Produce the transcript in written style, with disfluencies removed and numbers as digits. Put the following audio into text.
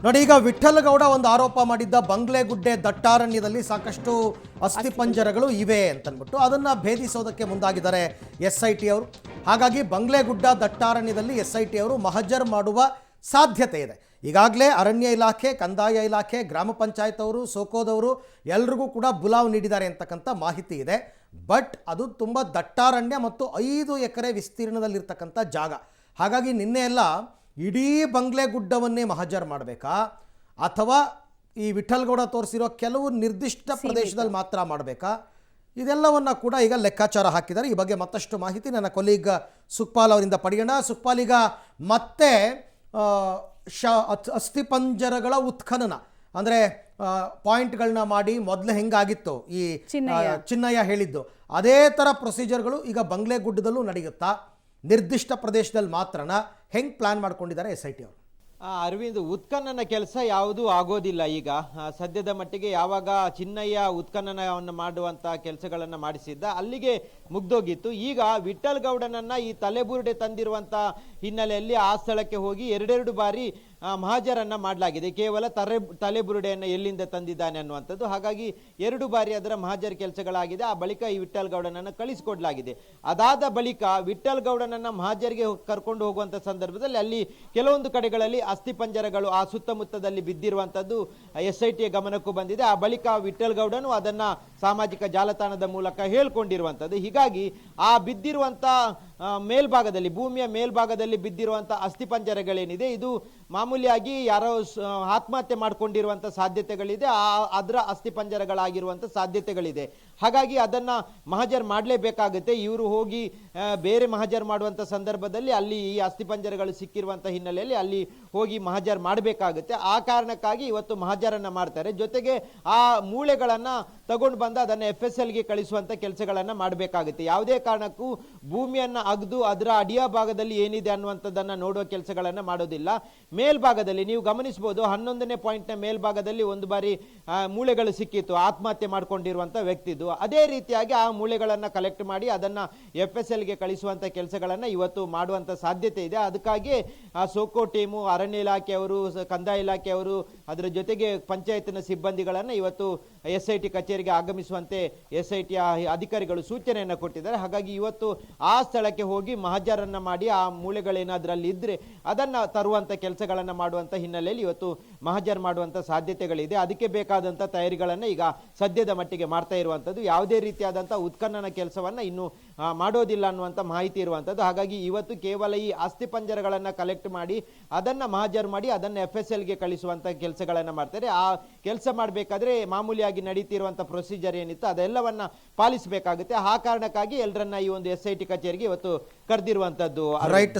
ನೋಡಿ, ಈಗ ವಿಠ್ಠಲಗೌಡ ಒಂದು ಆರೋಪ ಮಾಡಿದ್ದ ಬಂಗ್ಲೆಗುಡ್ಡೆ ದಟ್ಟಾರಣ್ಯದಲ್ಲಿ ಸಾಕಷ್ಟು ಅಸ್ಥಿಪಂಜರಗಳು ಇವೆ ಅಂತನ್ಬಿಟ್ಟು ಅದನ್ನು ಭೇದಿಸೋದಕ್ಕೆ ಮುಂದಾಗಿದ್ದಾರೆ SIT ಅವರು. ಹಾಗಾಗಿ ಬಂಗ್ಲೆಗುಡ್ಡ ದಟ್ಟಾರಣ್ಯದಲ್ಲಿ SIT ಅವರು ಮಹಜರ್ ಮಾಡುವ ಸಾಧ್ಯತೆ ಇದೆ. ಈಗಾಗಲೇ ಅರಣ್ಯ ಇಲಾಖೆ, ಕಂದಾಯ ಇಲಾಖೆ, ಗ್ರಾಮ ಪಂಚಾಯತ್ ಅವರು, ಸೋಕೋದವರು ಎಲ್ರಿಗೂ ಕೂಡ ಬುಲಾವ್ ನೀಡಿದ್ದಾರೆ ಅಂತಕ್ಕಂಥ ಮಾಹಿತಿ ಇದೆ. ಬಟ್ ಅದು ತುಂಬ ದಟ್ಟಾರಣ್ಯ ಮತ್ತು 5 ಎಕರೆ ವಿಸ್ತೀರ್ಣದಲ್ಲಿರ್ತಕ್ಕಂಥ ಜಾಗ. ಹಾಗಾಗಿ ನಿನ್ನೆ ಎಲ್ಲ ಇಡೀ ಬಂಗ್ಲೆಗುಡ್ಡವನ್ನೇ ಮಹಜರ್ ಮಾಡಬೇಕಾ ಅಥವಾ ಈ ವಿಠ್ಠಲಗೌಡ ತೋರಿಸಿರೋ ಕೆಲವು ನಿರ್ದಿಷ್ಟ ಪ್ರದೇಶದಲ್ಲಿ ಮಾತ್ರ ಮಾಡಬೇಕಾ, ಇದೆಲ್ಲವನ್ನು ಕೂಡ ಈಗ ಲೆಕ್ಕಾಚಾರ ಹಾಕಿದ್ದಾರೆ. ಈ ಬಗ್ಗೆ ಮತ್ತಷ್ಟು ಮಾಹಿತಿ ನನ್ನ ಕೊಲೀಗ್ ಸುಕ್ಪಾಲ್ ಅವರಿಂದ ಪಡೆಯೋಣ. ಸುಕ್ಪಾಲ್, ಈಗ ಮತ್ತೆ ಅಸ್ಥಿಪಂಜರಗಳ ಉತ್ಖನನ ಅಂದರೆ ಪಾಯಿಂಟ್ಗಳನ್ನ ಮಾಡಿ ಮೊದಲು ಹೆಂಗಾಗಿತ್ತು ಈ ಚಿನ್ನಯ್ಯ ಹೇಳಿದ್ದು ಅದೇ ಥರ ಪ್ರೊಸೀಜರ್ಗಳು ಈಗ ಬಂಗ್ಲೆಗುಡ್ಡದಲ್ಲೂ ನಡೆಯುತ್ತಾ, ನಿರ್ದಿಷ್ಟ ಪ್ರದೇಶದಲ್ಲಿ ಮಾತ್ರನ ಹೆಂಗೆ ಪ್ಲಾನ್ ಮಾಡ್ಕೊಂಡಿದ್ದಾರೆ SIT ಅವರು? ಅರವಿಂದ್, ಉತ್ಖನನ ಕೆಲಸ ಯಾವುದೂ ಆಗೋದಿಲ್ಲ ಈಗ ಸದ್ಯದ ಮಟ್ಟಿಗೆ. ಯಾವಾಗ ಚಿನ್ನಯ್ಯ ಉತ್ಖನನವನ್ನು ಮಾಡುವಂಥ ಕೆಲಸಗಳನ್ನು ಮಾಡಿಸಿದ್ದ ಅಲ್ಲಿಗೆ ಮುಗ್ದೋಗಿತ್ತು. ಈಗ ವಿಠ್ಠಲಗೌಡನನ್ನ ಈ ತಲೆಬುರುಡೆ ತಂದಿರುವಂಥ ಹಿನ್ನೆಲೆಯಲ್ಲಿ ಆ ಸ್ಥಳಕ್ಕೆ ಹೋಗಿ ಎರಡೆರಡು ಬಾರಿ ಮಹಜರನ್ನ ಮಾಡಲಾಗಿದೆ. ಕೇವಲ ತಲೆಬುರುಡೆಯನ್ನು ಎಲ್ಲಿಂದ ತಂದಿದ್ದಾನೆ ಅನ್ನುವಂಥದ್ದು. ಹಾಗಾಗಿ 2 ಬಾರಿ ಅದರ ಮಹಜರ್ ಕೆಲಸಗಳಾಗಿದೆ. ಆ ಬಳಿಕ ಈ ವಿಠ್ಠಲಗೌಡನನ್ನು ಕಳಿಸಿಕೊಡಲಾಗಿದೆ. ಅದಾದ ಬಳಿಕ ವಿಠ್ಠಲಗೌಡನನ್ನ ಮಹಜರ್ಗೆ ಕರ್ಕೊಂಡು ಹೋಗುವಂಥ ಸಂದರ್ಭದಲ್ಲಿ ಅಲ್ಲಿ ಕೆಲವೊಂದು ಕಡೆಗಳಲ್ಲಿ ಅಸ್ಥಿಪಂಜರಗಳು ಆ ಸುತ್ತಮುತ್ತದಲ್ಲಿ ಬಿದ್ದಿರುವಂಥದ್ದು SIT ಗಮನಕ್ಕೂ ಬಂದಿದೆ. ಆ ಬಳಿಕ ವಿಠ್ಠಲಗೌಡನು ಅದನ್ನ ಸಾಮಾಜಿಕ ಜಾಲತಾಣದ ಮೂಲಕ ಹೇಳ್ಕೊಂಡಿರುವಂಥದ್ದು. ಹೀಗಾಗಿ ಆ ಬಿದ್ದಿರುವಂಥ ಮೇಲ್ಭಾಗದಲ್ಲಿ, ಭೂಮಿಯ ಮೇಲ್ಭಾಗದಲ್ಲಿ ಬಿದ್ದಿರುವಂಥ ಅಸ್ಥಿಪಂಜರಗಳೇನಿದೆ, ಇದು ಮಾಮೂಲಿಯಾಗಿ ಯಾರೋ ಆತ್ಮಹತ್ಯೆ ಮಾಡಿಕೊಂಡಿರುವಂಥ ಸಾಧ್ಯತೆಗಳಿದೆ. ಅದರ ಅಸ್ಥಿಪಂಜರಗಳಾಗಿರುವಂಥ ಸಾಧ್ಯತೆಗಳಿದೆ. ಹಾಗಾಗಿ ಅದನ್ನು ಮಹಜರ್ ಮಾಡಲೇಬೇಕಾಗುತ್ತೆ. ಇವರು ಹೋಗಿ ಬೇರೆ ಮಹಜರ್ ಮಾಡುವಂಥ ಸಂದರ್ಭದಲ್ಲಿ ಅಲ್ಲಿ ಈ ಅಸ್ಥಿಪಂಜರಗಳು ಸಿಕ್ಕಿರುವಂಥ ಹಿನ್ನೆಲೆಯಲ್ಲಿ ಅಲ್ಲಿ ಹೋಗಿ ಮಹಜರ್ ಮಾಡಬೇಕಾಗುತ್ತೆ. ಆ ಕಾರಣಕ್ಕಾಗಿ ಇವತ್ತು ಮಹಜರನ್ನು ಮಾಡ್ತಾರೆ. ಜೊತೆಗೆ ಆ ಮೂಳೆಗಳನ್ನು ತಗೊಂಡು ಬಂದು ಅದನ್ನು FSLಗೆ ಕಳಿಸುವಂಥ ಕೆಲಸಗಳನ್ನು ಮಾಡಬೇಕಾಗುತ್ತೆ. ಯಾವುದೇ ಕಾರಣಕ್ಕೂ ಭೂಮಿಯನ್ನು ಅಗೆದು ಅದರ ಅಡಿಯ ಭಾಗದಲ್ಲಿ ಏನಿದೆ ಅನ್ನುವಂಥದ್ದನ್ನು ನೋಡುವ ಕೆಲಸಗಳನ್ನು ಮಾಡೋದಿಲ್ಲ. ಮೇಲ್ಭಾಗದಲ್ಲಿ ನೀವು ಗಮನಿಸಬಹುದು, 11ನೇ ಪಾಯಿಂಟ್ನ ಮೇಲ್ಭಾಗದಲ್ಲಿ ಒಂದು ಬಾರಿ ಮೂಳೆಗಳು ಸಿಕ್ಕಿತ್ತು ಆತ್ಮಹತ್ಯೆ ಮಾಡಿಕೊಂಡಿರುವಂಥ ವ್ಯಕ್ತಿದು. ಅದೇ ರೀತಿಯಾಗಿ ಆ ಮೂಳೆಗಳನ್ನು ಕಲೆಕ್ಟ್ ಮಾಡಿ ಅದನ್ನು FSLಗೆ ಕಳಿಸುವಂಥ ಕೆಲಸಗಳನ್ನು ಇವತ್ತು ಮಾಡುವಂಥ ಸಾಧ್ಯತೆ ಇದೆ. ಅದಕ್ಕಾಗಿ ಆ ಸೋಕೋ ಟೀಮು, ಅರಣ್ಯ ಇಲಾಖೆಯವರು, ಕಂದಾಯ ಇಲಾಖೆಯವರು, ಅದರ ಜೊತೆಗೆ ಪಂಚಾಯತ್ನ ಸಿಬ್ಬಂದಿಗಳನ್ನು ಇವತ್ತು SIT ಕಚೇರಿಗೆ ಆಗಮಿಸುವಂತೆ SIT ಅಧಿಕಾರಿಗಳು ಸೂಚನೆಯನ್ನು ಕೊಟ್ಟಿದ್ದಾರೆ. ಹಾಗಾಗಿ ಇವತ್ತು ಆ ಸ್ಥಳಕ್ಕೆ ಹೋಗಿ ಮಹಜರನ್ನು ಮಾಡಿ ಆ ಮೂಳೆಗಳೇನಾದ್ರೂ ಅಲ್ಲಿ ಇದ್ರೆ ಅದನ್ನು ತರುವಂಥ ಕೆಲಸಗಳನ್ನು ಮಾಡುವಂಥ ಹಿನ್ನೆಲೆಯಲ್ಲಿ ಇವತ್ತು ಮಹಜರ್ ಮಾಡುವಂಥ ಸಾಧ್ಯತೆಗಳಿದೆ. ಅದಕ್ಕೆ ಬೇಕಾದಂಥ ತಯಾರಿಗಳನ್ನು ಈಗ ಸದ್ಯದ ಮಟ್ಟಿಗೆ ಮಾಡ್ತಾ ಇರುವಂಥದ್ದು. ಯಾವುದೇ ರೀತಿಯಾದಂಥ ಉತ್ಖನನ ಕೆಲಸವನ್ನು ಇನ್ನು ಮಾಡೋದಿಲ್ಲ ಅನ್ನುವಂಥ ಮಾಹಿತಿ ಇರುವಂಥದ್ದು. ಹಾಗಾಗಿ ಇವತ್ತು ಕೇವಲ ಈ ಅಸ್ಥಿಪಂಜರಗಳನ್ನು ಕಲೆಕ್ಟ್ ಮಾಡಿ ಅದನ್ನು ಮಹಜರ್ ಮಾಡಿ ಅದನ್ನು FSLಗೆ ಕಳಿಸುವಂಥ ಕೆಲಸಗಳನ್ನು ಮಾಡ್ತಾರೆ. ಆ ಕೆಲಸ ಮಾಡಬೇಕಾದ್ರೆ ಮಾಮೂಲಿಯಾಗಿ ನಡೀತಿರುವಂಥ ಪ್ರೊಸೀಜರ್ ಏನಿತ್ತು ಅದೆಲ್ಲವನ್ನ ಪಾಲಿಸಬೇಕಾಗುತ್ತೆ. ಆ ಕಾರಣಕ್ಕಾಗಿ ಎಲ್ಲರನ್ನ ಈ ಒಂದು SIT ಕಚೇರಿಗೆ ಇವತ್ತು ಕರೆದಿರುವಂಥದ್ದು. ರೈಟ್